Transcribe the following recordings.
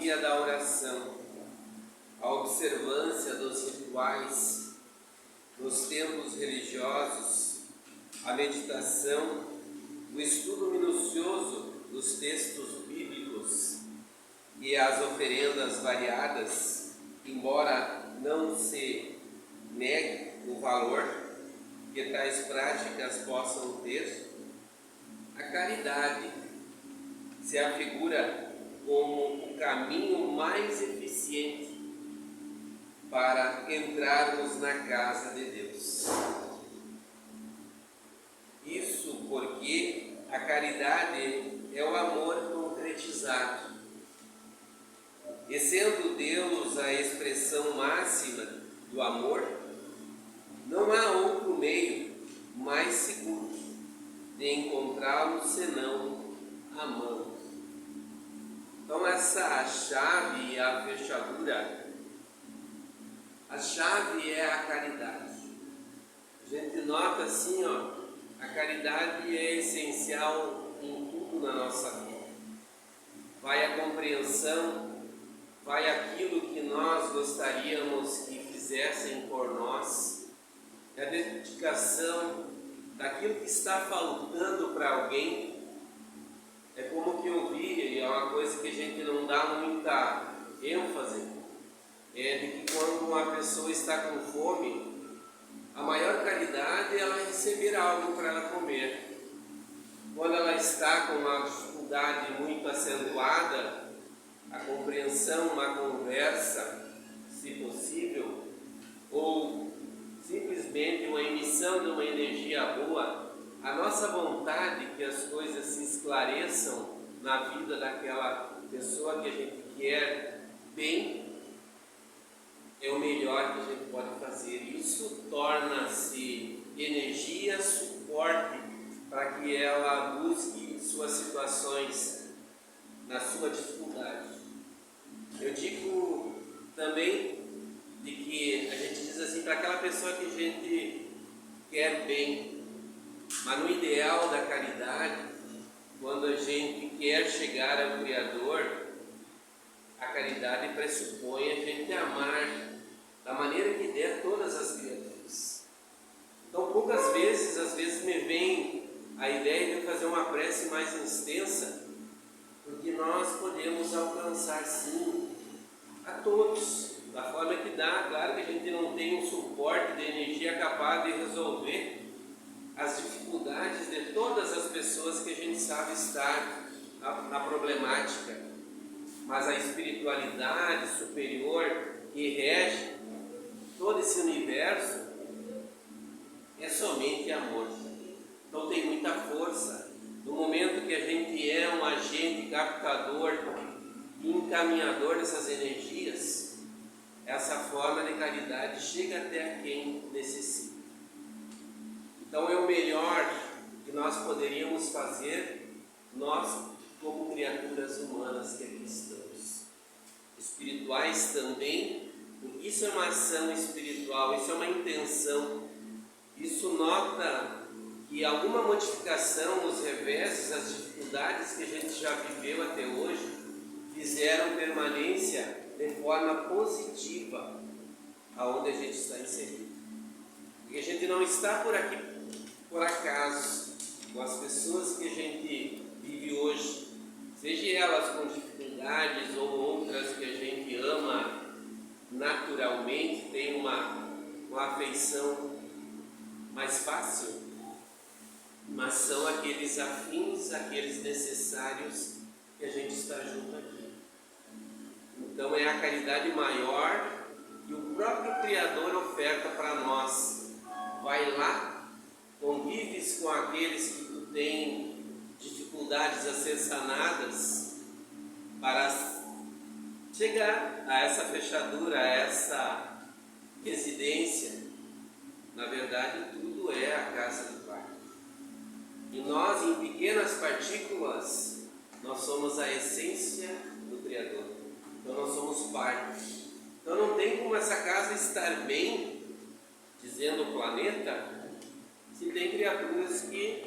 primazia da oração, a observância dos rituais, dos templos religiosos, a meditação, o estudo minucioso dos textos bíblicos e as oferendas variadas, embora não se negue o valor que tais práticas possam ter, a caridade se afigura como o caminho mais eficiente para entrarmos na casa de Deus. Isso porque a caridade é o amor concretizado. E sendo Deus a expressão máxima do amor, não há outro meio mais seguro de encontrá-lo senão amando. Então essa chave e a fechadura, a chave é a caridade. A gente nota assim, a caridade é essencial em tudo na nossa vida. Vai a compreensão, vai aquilo que nós gostaríamos que fizessem por nós, a dedicação daquilo que está faltando para alguém. É como que eu vi, e é uma coisa que a gente não dá muita ênfase, é de que quando uma pessoa está com fome, a maior caridade é ela receber algo para ela comer. Quando ela está com uma dificuldade muito acentuada, a compreensão, uma conversa, se possível, ou simplesmente uma emissão de uma energia boa, a nossa vontade que as coisas se esclareçam na vida daquela pessoa que a gente quer bem, é o melhor que a gente pode fazer. Isso torna-se energia, suporte para que ela busque suas situações na sua dificuldade. Eu digo também de que a gente diz assim, para aquela pessoa que a gente quer bem, mas no ideal da caridade, quando a gente quer chegar ao Criador, a caridade pressupõe a gente amar da maneira que der todas as criaturas. Então poucas vezes, às vezes me vem a ideia de fazer uma prece mais extensa, porque nós podemos alcançar sim a todos, da forma que dá. Claro que a gente não tem um suporte de energia capaz de resolver as dificuldades de todas as pessoas que a gente sabe estar na problemática, mas a espiritualidade superior que rege todo esse universo é somente amor. Então tem muita força. No momento que a gente é um agente captador e encaminhador dessas energias, essa forma de caridade chega até quem necessita. Então é o melhor que nós poderíamos fazer, nós como criaturas humanas que aqui estamos. Espirituais também, porque isso é uma ação espiritual, isso é uma intenção. Isso nota que alguma modificação, os reveses, as dificuldades que a gente já viveu até hoje, fizeram permanência de forma positiva aonde a gente está inserido. E a gente não está por aqui por acaso. Com as pessoas que a gente vive hoje, seja elas com dificuldades ou outras que a gente ama naturalmente, tem uma afeição mais fácil, mas são aqueles afins, aqueles necessários que a gente está junto aqui. Então é a caridade maior que o próprio Criador oferta para nós. Vai lá, convives com aqueles que tu tem dificuldades a ser sanadas, para chegar a essa fechadura, a essa residência. Na verdade, tudo é a casa do Pai. E nós, em pequenas partículas, nós somos a essência do Criador. Então nós somos parte. Então não tem como essa casa estar bem, dizendo o planeta, se tem criaturas que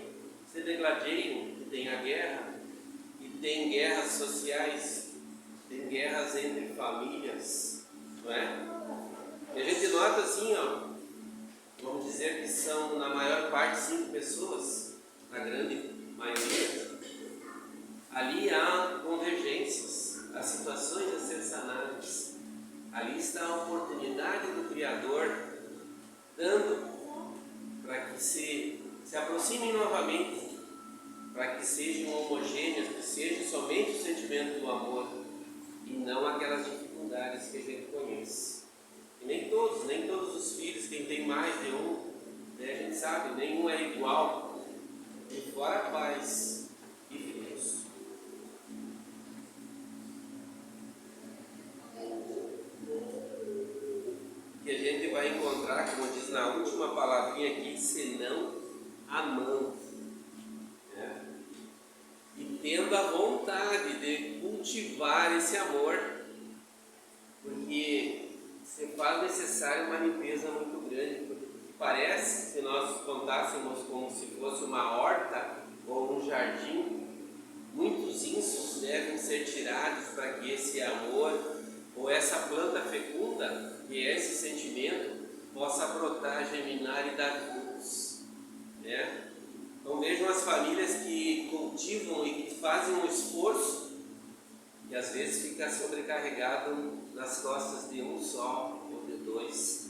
se degladiam, que tem a guerra, que tem guerras sociais, tem guerras entre famílias, não é? E a gente nota assim, ó, vamos dizer que são na maior parte 5 pessoas, na grande maioria. Ali há convergências, há situações a ser sanadas. Ali está a oportunidade do Criador dando para que se aproximem novamente, para que sejam homogêneas, que seja somente o sentimento do amor e não aquelas dificuldades que a gente conhece. E nem todos os filhos, quem tem mais de um, né, a gente sabe, nenhum é igual. E fora a paz e Deus. Que a gente vai encontrar, como diz na última palavrinha aqui, senão amando. Né? E tendo a vontade de cultivar esse amor, porque se faz necessário uma limpeza muito grande, porque parece, se nós contássemos como se fosse uma horta ou um jardim, muitos insos devem ser tirados para que esse amor ou essa planta fecunda, que é esse sentimento, possa brotar, germinar e dar frutos. Né? Então vejam as famílias que cultivam e que fazem um esforço que às vezes fica sobrecarregado nas costas de um só ou de dois,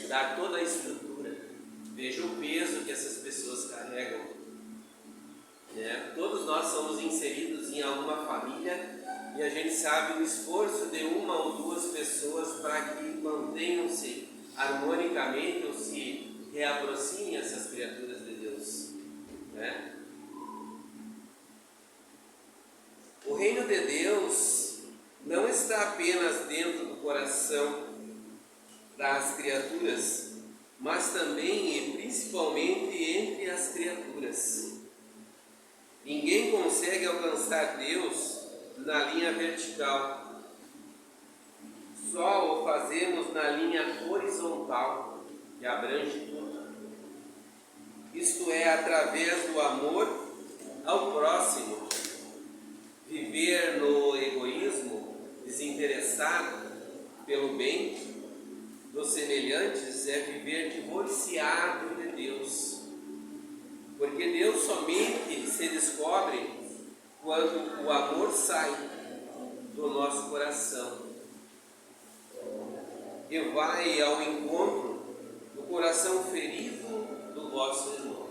dar toda a estrutura. Veja o peso que essas pessoas carregam. Né? Todos nós somos inseridos em alguma família e a gente sabe o esforço de uma ou duas pessoas para que mantenham-se harmonicamente ou se reaprocimem essas criaturas de Deus. Né? O reino de Deus não está apenas dentro do coração das criaturas, mas também e principalmente entre as criaturas. Ninguém consegue alcançar Deus na linha vertical. Só o fazemos na linha horizontal, que abrange tudo. Isto é, através do amor ao próximo. Viver no egoísmo, desinteressado pelo bem dos semelhantes, é viver divorciado de Deus. Porque Deus somente se descobre quando o amor sai do nosso coração e vai ao encontro do coração ferido do vosso irmão.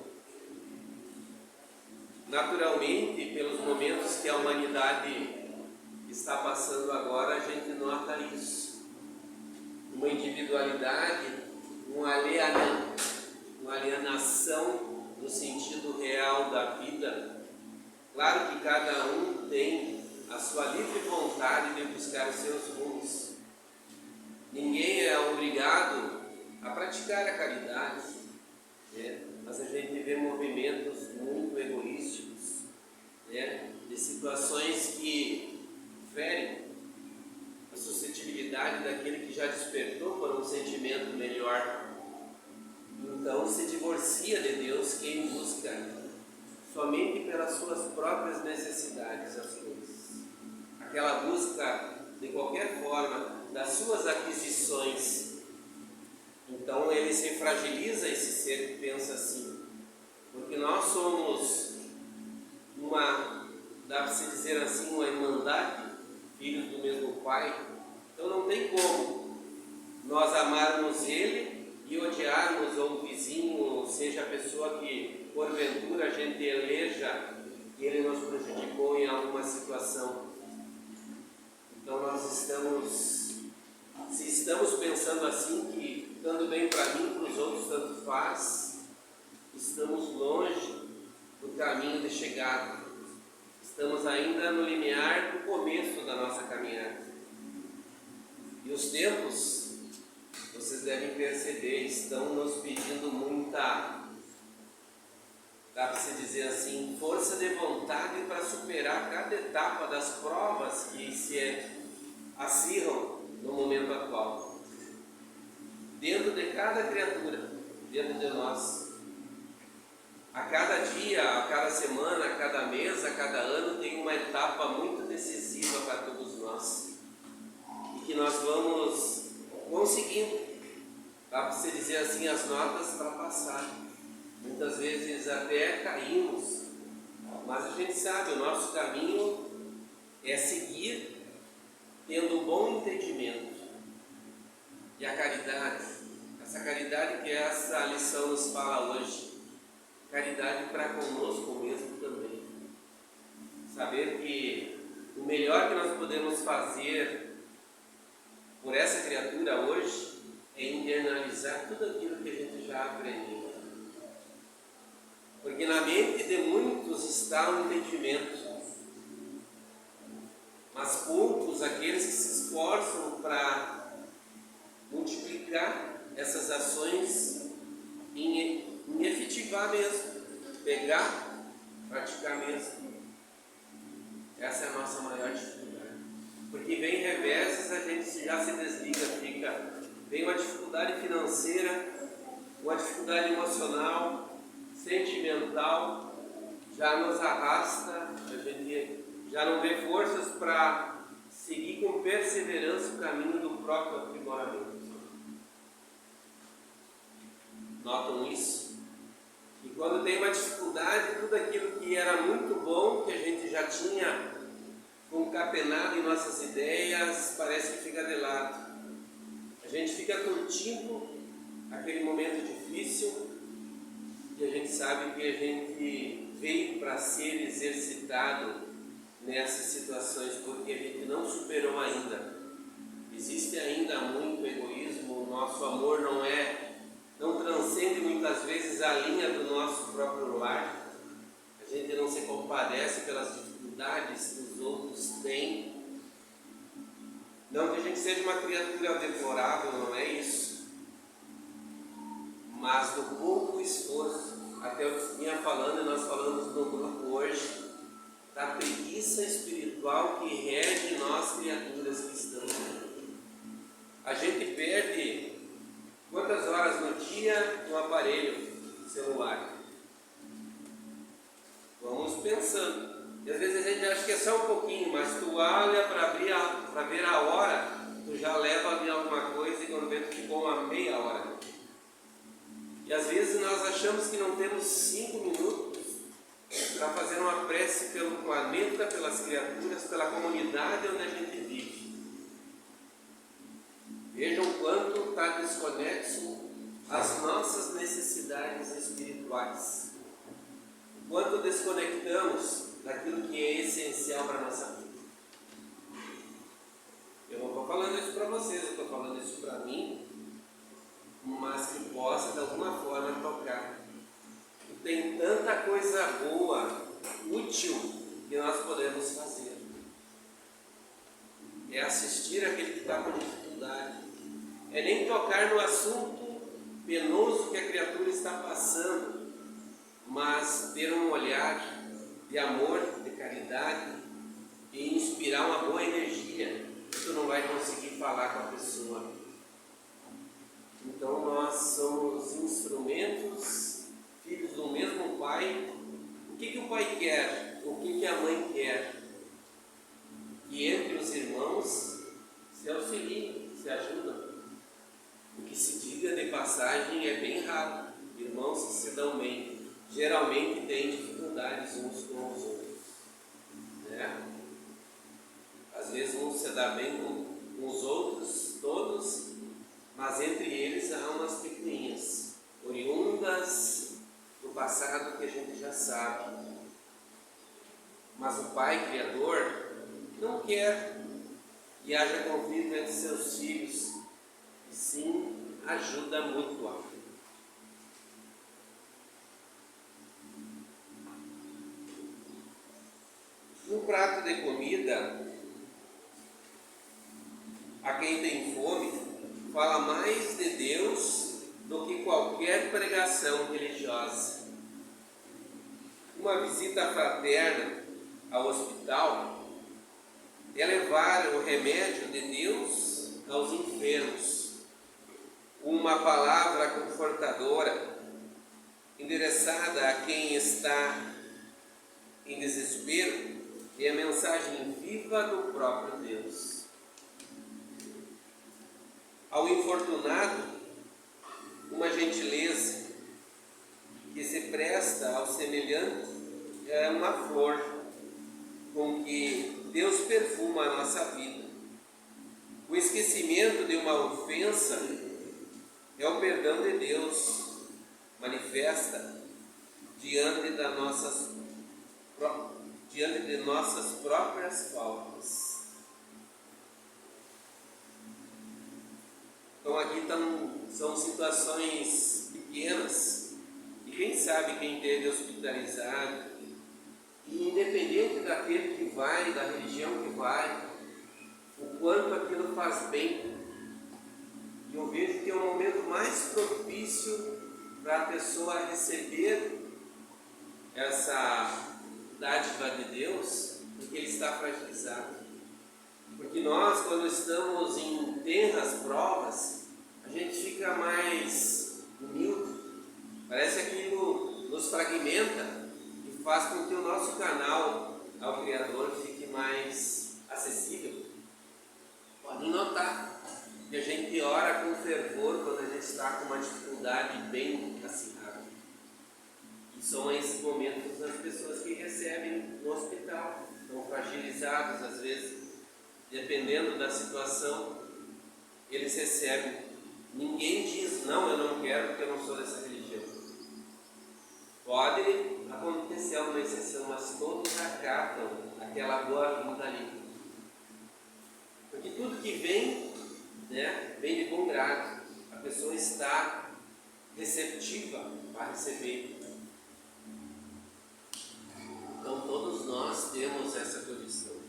Naturalmente, pelos momentos que a humanidade está passando agora, a gente nota isso. Uma individualidade, uma alienação no sentido real da vida. Claro que cada um tem a sua livre vontade de buscar os seus rumos. Ninguém é obrigado a praticar a caridade, né? Mas a gente vê movimentos muito egoísticos, né? De situações que ferem a suscetibilidade daquele que já despertou por um sentimento melhor. Então se divorcia de Deus quem busca somente pelas suas próprias necessidades as coisas. Aquela busca de qualquer forma das suas aquisições. Então ele se fragiliza, esse ser que pensa assim, porque nós somos dá-se dizer assim, uma irmandade, filhos do mesmo Pai. Então não tem como nós amarmos Ele e odiarmos ou o vizinho, ou seja, a pessoa que porventura a gente eleja que ele nos prejudicou em alguma situação. Então nós se estamos pensando assim, que dando bem para mim, para os outros tanto faz, estamos longe do caminho de chegada. Estamos ainda no limiar do começo da nossa caminhada. E os tempos, vocês devem perceber, estão nos pedindo muita, dá para se dizer assim, força de vontade para superar cada etapa das provas que se acirram no momento atual. Dentro de cada criatura, dentro de nós. A cada dia, a cada semana, a cada mês, a cada ano tem uma etapa muito decisiva para todos nós. que nós vamos conseguindo, dá para você dizer assim, as notas para passar. Muitas vezes até caímos, mas a gente sabe, o nosso caminho é seguir tendo um bom entendimento. E a caridade, essa caridade que essa lição nos fala hoje, caridade para conosco mesmo também. Saber que o melhor que nós podemos fazer por essa criatura hoje é internalizar tudo aquilo que a gente já aprendeu. Porque na mente de muitos está o entendimento, mas poucos aqueles que se esforçam para multiplicar essas ações em efetivar mesmo, pegar, praticar mesmo. Essa é a nossa maior dificuldade. Porque vem reveses, a gente já se desliga, vem uma dificuldade financeira, uma dificuldade emocional, sentimental, já nos arrasta, a gente já não vê forças para seguir com perseverança o caminho do próprio aprimoramento. Notam isso? E quando tem uma dificuldade, tudo aquilo que era muito bom, que a gente já tinha concatenado em nossas ideias, parece que fica de lado. A gente fica curtindo aquele momento difícil e a gente sabe que a gente veio para ser exercitado nessas situações, porque a gente não superou ainda. Existe ainda muito egoísmo, o nosso amor não transcende muitas vezes a linha do nosso próprio lar. A gente não se compadece pelas dificuldades que os outros têm. Não que a gente seja uma criatura deplorável, não é isso. Mas no pouco esforço, até eu vinha falando e nós falamos no grupo hoje, da preguiça espiritual que rege nós criaturas cristãs. A gente perde quantas horas no dia no aparelho celular? Vamos pensando. E às vezes a gente acha que é só um pouquinho, mas tu olha para ver a hora, tu já leva ali alguma coisa e quando vê tu ficou uma meia hora. E às vezes nós achamos que não temos 5 minutos para fazer uma prece pelo planeta, pelas criaturas, pela comunidade onde a gente vive. Vejam quanto está desconexo as nossas necessidades espirituais. Quanto desconectamos daquilo que é essencial para a nossa vida. Eu não estou falando isso para vocês, eu estou falando isso para mim, mas que possa de alguma forma tocar. Tem tanta coisa boa, útil, que nós podemos fazer. É assistir aquele que está com dificuldade. É nem tocar no assunto penoso que a criatura está passando, mas ter um olhar de amor, de caridade e inspirar uma boa energia. Tu não vai conseguir falar com a pessoa. Então nós somos instrumentos, filhos do mesmo Pai. O que o Pai quer? O que a mãe quer? Que entre os irmãos se auxiliem, se ajudam. O que se diga de passagem é bem raro. Irmãos que se dão bem geralmente têm dificuldades uns com os outros, né? Às vezes um se dá bem com os outros todos, mas entre eles há umas picuinhas oriundas do passado que a gente já sabe. Mas o Pai Criador não quer que haja conflito entre seus filhos, e sim ajuda mútua. Um prato de comida, a quem tem fome, fala mais de Deus do que qualquer pregação religiosa. Uma visita fraterna ao hospital é levar o remédio de Deus aos enfermos. Uma palavra confortadora, endereçada a quem está em desespero, é a mensagem viva do próprio Deus. ao infortunado uma gentileza que se presta ao semelhante é uma flor com que Deus perfuma a nossa vida. O esquecimento de uma ofensa é o perdão de Deus manifesta diante de nossas próprias faltas. Então aqui são situações pequenas, e quem sabe quem teve hospitalizado, e independente daquele que vai, da religião que vai, o quanto aquilo faz bem. E eu vejo que é o momento mais propício para a pessoa receber essa dádiva de Deus, porque ele está fragilizado. Porque nós, quando estamos em tenras provas, a gente fica mais humilde. Parece que aquilo nos fragmenta e faz com que o nosso canal ao Criador fique mais acessível. Podem notar que a gente ora com fervor quando a gente está com uma dificuldade bem acirrada. E são esses momentos das pessoas que recebem no hospital, estão fragilizados às vezes, dependendo da situação, eles recebem. Ninguém diz, não, eu não quero porque eu não sou dessa religião. Pode acontecer uma exceção, mas todos acatam aquela boa vinda ali. Porque tudo que vem, vem de bom grado. A pessoa está receptiva para receber. Então todos nós temos essa condição.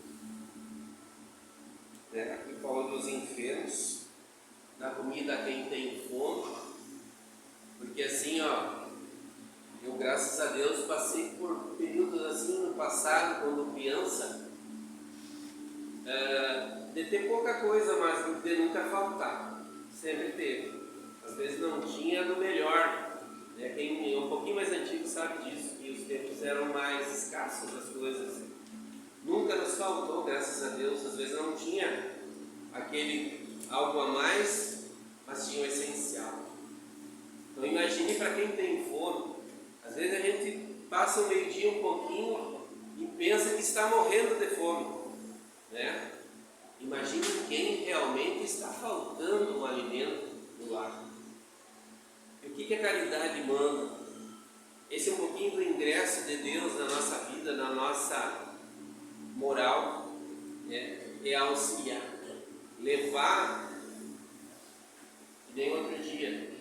Aqui fala dos enfermos, da comida a quem tem fome, porque assim, eu graças a Deus passei por períodos assim no passado, quando criança, de ter pouca coisa, mas de nunca faltar, sempre teve. Às vezes não tinha do melhor, quem é um pouquinho mais antigo sabe disso, que os tempos eram mais escassos, as coisas. Nunca nos faltou, graças a Deus. Às vezes não tinha aquele algo a mais, mas tinha o essencial. Então imagine para quem tem fome. Às vezes a gente passa o meio-dia um pouquinho e pensa que está morrendo de fome, Imagine quem realmente está faltando um alimento no lar. E o que a caridade manda? Esse é um pouquinho do ingresso de Deus na nossa vida, na nossa moral, é auxiliar, levar. E nem outro dia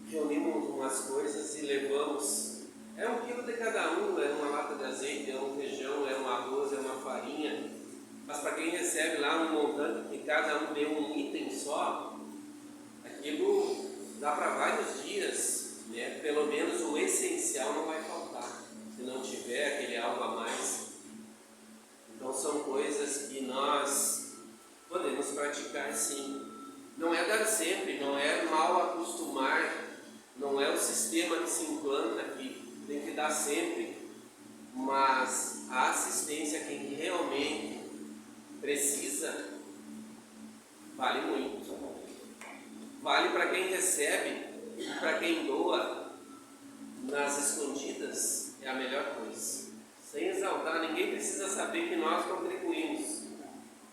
reunimos umas coisas e levamos, 1 quilo de cada um, é uma lata de azeite, é um feijão, é um arroz, é uma farinha, mas para quem recebe lá um montante que cada um deu um item só, aquilo dá para vários dias, pelo menos o essencial não vai faltar, se não tiver aquele algo a mais. Então são coisas que nós podemos praticar sim. Não é dar sempre, não é mal acostumar, não é o sistema que se implanta que tem que dar sempre, mas a assistência a quem realmente precisa vale muito. Vale para quem recebe e para quem doa nas escondidas, é a melhor coisa. Sem exaltar, ninguém precisa saber que nós contribuímos.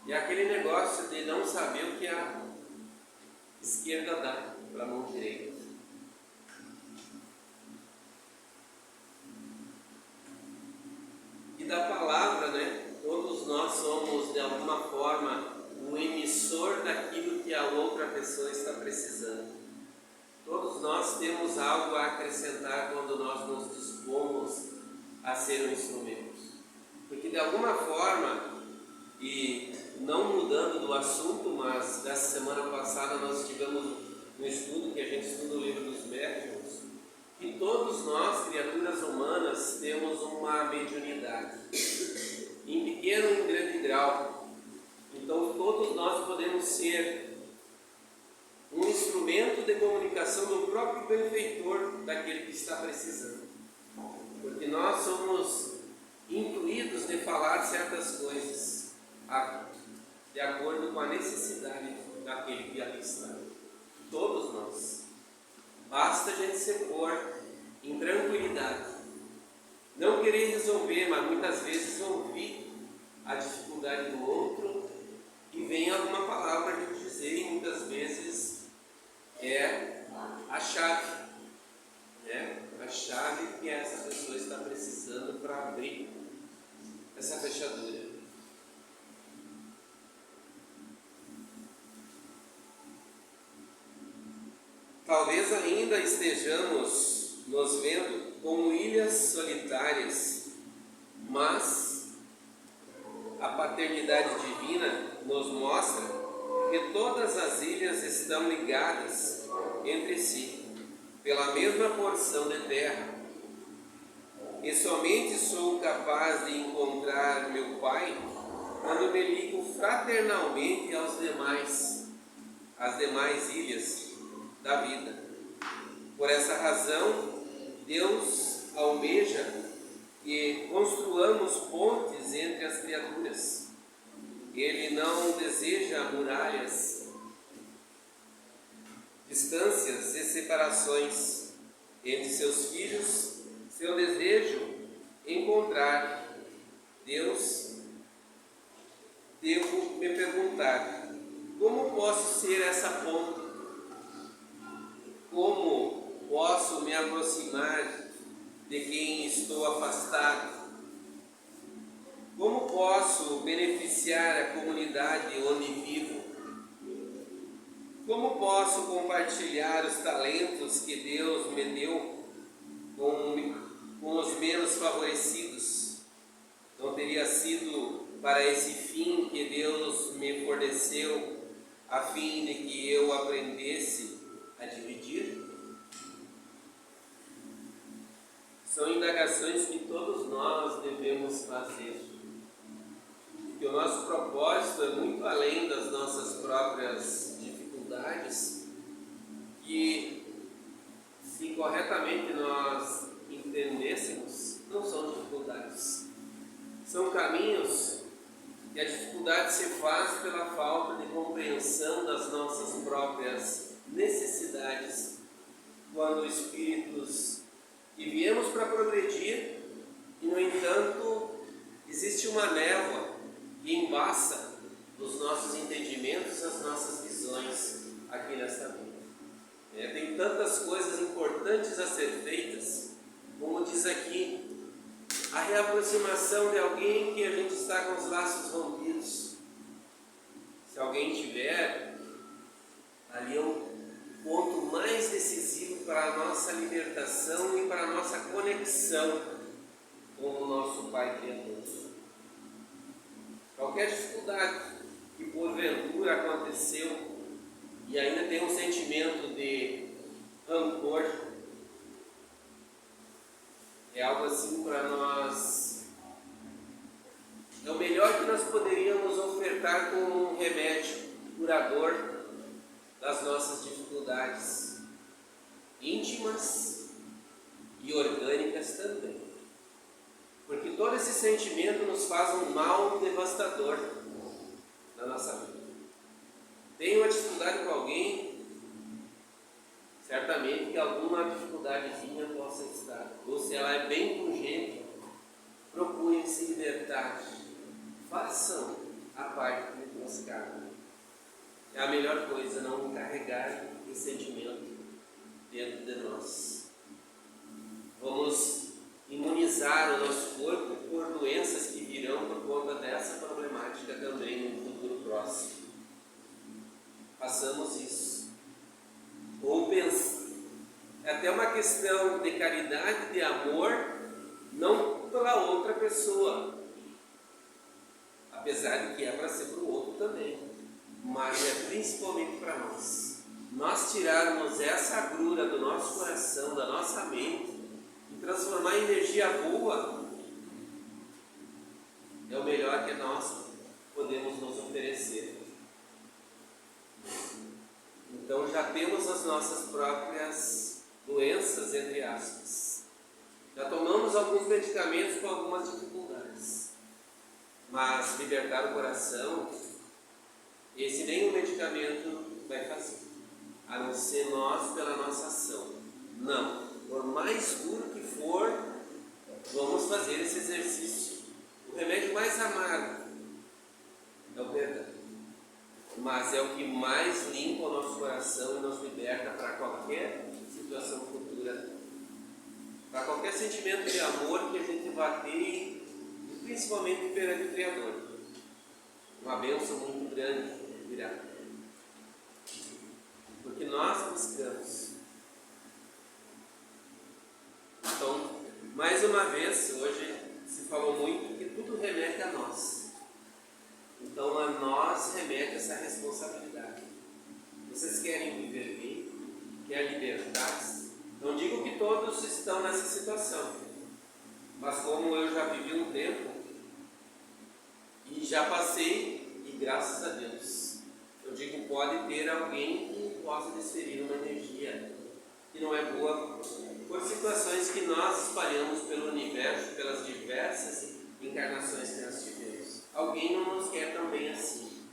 E aquele negócio de não saber o que a esquerda dá para a mão direita. E da palavra, todos nós somos de alguma forma o emissor daquilo que a outra pessoa está precisando. Todos nós temos algo a acrescentar quando nós nos dispomos a ser um instrumento. Porque de alguma forma, e não mudando do assunto, mas dessa semana passada nós tivemos um estudo que a gente estuda o livro dos médiuns, que todos nós, criaturas humanas, temos uma mediunidade, em pequeno e em grande grau. Então todos nós podemos ser um instrumento de comunicação do próprio benfeitor daquele que está precisando. Porque nós somos intuídos de falar certas coisas de acordo com a necessidade daquele que ali está. Todos nós. Basta a gente se pôr em tranquilidade. Não querer resolver, mas muitas vezes ouvir a dificuldade do outro e vem alguma palavra a gente dizer, e muitas vezes é a chave, né? A chave que essa pessoa está precisando para abrir essa fechadura. Talvez ainda estejamos nos vendo como ilhas solitárias, mas a paternidade divina nos mostra que todas as ilhas estão ligadas entre si, pela mesma porção de terra. E somente sou capaz de encontrar meu Pai quando me ligo fraternalmente às demais ilhas da vida. Por essa razão, Deus almeja que construamos pontes entre as criaturas. Ele não deseja muralhas, distâncias e separações entre seus filhos. Seu desejo é encontrar Deus. Devo me perguntar: como posso ser essa ponte? Como posso me aproximar de quem estou afastado? Como posso beneficiar a comunidade onde vivo? Como posso compartilhar os talentos que Deus me deu com os menos favorecidos? Não teria sido para esse fim que Deus me forneceu, a fim de que eu aprendesse a dividir? São indagações que todos nós devemos fazer. Que o nosso propósito é muito além das nossas próprias dificuldades, que se corretamente nós entendêssemos, não são dificuldades, são caminhos que a dificuldade se faz pela falta de compreensão das nossas próprias necessidades, quando espíritos que viemos para progredir e, no entanto, existe uma névoa que embaça os nossos entendimentos, as nossas visões aqui nessa vida. Tem tantas coisas importantes a ser feitas, como diz aqui, a reaproximação de alguém que a gente está com os laços rompidos. Se alguém tiver, ali é um ponto mais decisivo para a nossa libertação e para a nossa conexão com o nosso Pai Criador. Qualquer dificuldade que porventura aconteceu e ainda tem um sentimento de rancor, é algo assim para nós, é o melhor que nós poderíamos ofertar como um remédio curador das nossas dificuldades íntimas e orgânicas também. Porque todo esse sentimento nos faz um mal devastador na nossa vida. Tem uma dificuldade com alguém, certamente que alguma dificuldadezinha possa estar. Ou se ela é bem pungente, procurem se libertar. Façam a parte que nos cabe. É a melhor coisa, não carregar esse sentimento dentro de nós. Vamos imunizar o nosso corpo por doenças que virão por conta dessa problemática também no futuro próximo. Façamos isso. Ou é até uma questão de caridade, de amor, não pela outra pessoa, apesar de que é para ser para o outro também, mas é principalmente para nós. Nós tirarmos essa agrura do nosso coração, da nossa mente, e transformar em energia boa, é o melhor que nós podemos nos oferecer. Então já temos as nossas próprias doenças, entre aspas. Já tomamos alguns medicamentos com algumas dificuldades. Mas libertar o coração Esse nem o medicamento vai fazer, a não ser nós pela nossa ação. Não, por mais duro que for, vamos fazer esse exercício. O remédio mais amargo é o perdão, mas é o que mais limpa o nosso coração e nos liberta para qualquer situação futura, para qualquer sentimento de amor que a gente vá ter, principalmente perante o Criador. Uma bênção muito grande virá, porque nós buscamos. Então, mais uma vez, hoje se falou muito que tudo remete a nós. Então, a nós remete essa responsabilidade. Vocês querem viver bem? Querem libertar-se? Não digo que todos estão nessa situação, mas como eu já vivi um tempo e já passei, e graças a Deus, eu digo, pode ter alguém que possa desferir uma energia que não é boa por situações que nós espalhamos pelo universo, pelas diversas encarnações que nós tivemos. Alguém não nos quer também assim,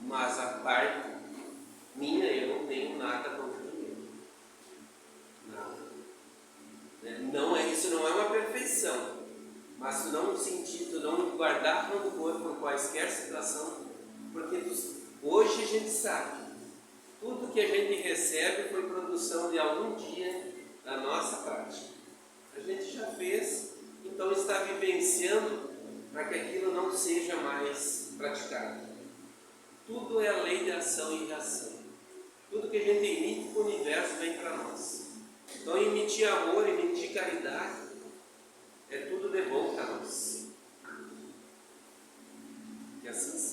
mas a parte minha, eu não tenho nada contra ninguém. Nada. Não é, isso não é uma perfeição, mas não sentido, não guardar rancor por quaisquer situação, porque hoje a gente sabe, tudo que a gente recebe foi produção de algum dia da nossa prática. A gente já fez, então está vivenciando para que aquilo não seja mais praticado. Tudo é a lei de ação e reação. Tudo que a gente emite para o universo vem para nós. Então emitir amor, emitir caridade, é tudo de bom para nós. Que assim seja.